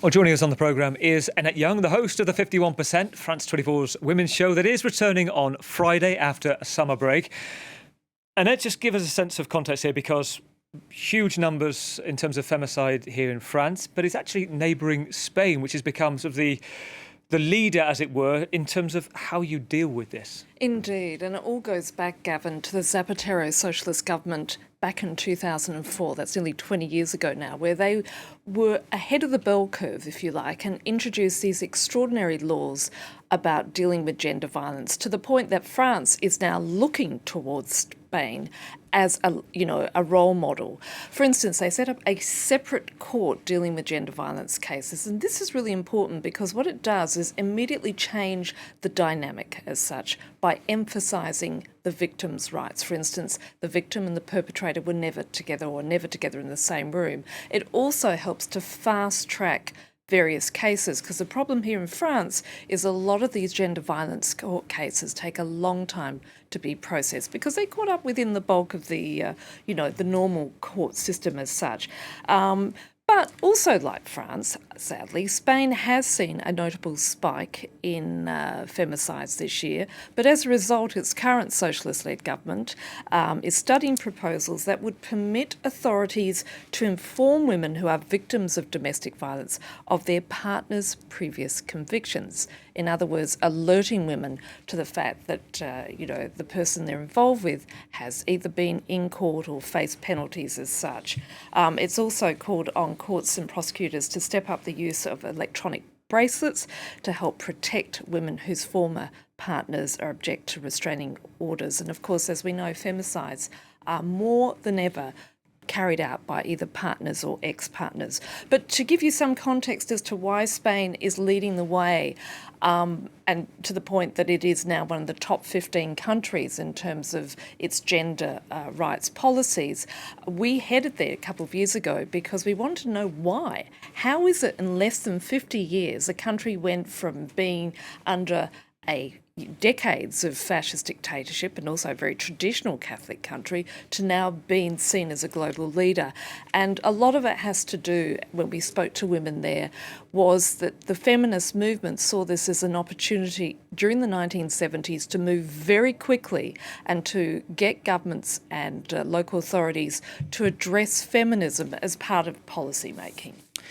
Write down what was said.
Well, joining us on the programme is Annette Young, the host of the 51%, France 24's women's show that is returning on Friday after a summer break. Annette, just give us a sense of context here, because huge numbers in terms of femicide here in France, but it's actually neighbouring Spain, which has become sort of the leader, as it were, in terms of how you deal with this. Indeed, and it all goes back, Gavin, to the Zapatero socialist government back in 2004, that's nearly 20 years ago now, where they were ahead of the bell curve, if you like, and introduced these extraordinary laws about dealing with gender violence, to the point that France is now looking towards Spain as a role model. For instance, they set up a separate court dealing with gender violence cases, and this is really important because what it does is immediately change the dynamic as such by emphasising the victim's rights. For instance, the victim and the perpetrator were never together or never together in the same room. It also helps to fast track various cases, because the problem here in France is a lot of these gender violence court cases take a long time to be processed because they're caught up within the bulk of the normal court system as such. But also, like France, sadly, Spain has seen a notable spike in femicides this year. But as a result, its current socialist-led government is studying proposals that would permit authorities to inform women who are victims of domestic violence of their partner's previous convictions. In other words, alerting women to the fact that, the person they're involved with has either been in court or faced penalties as such. It's also called on courts and prosecutors to step up the use of electronic bracelets to help protect women whose former partners are object to restraining orders. And of course, as we know, femicides are more than ever carried out by either partners or ex-partners. But to give you some context as to why Spain is leading the way, and to the point that it is now one of the top 15 countries in terms of its gender rights policies, we headed there a couple of years ago because we wanted to know why. How is it in less than 50 years a country went from being under decades of fascist dictatorship and also a very traditional Catholic country to now being seen as a global leader? And a lot of it has to do, when we spoke to women there, was that the feminist movement saw this as an opportunity during the 1970s to move very quickly and to get governments and local authorities to address feminism as part of policy making.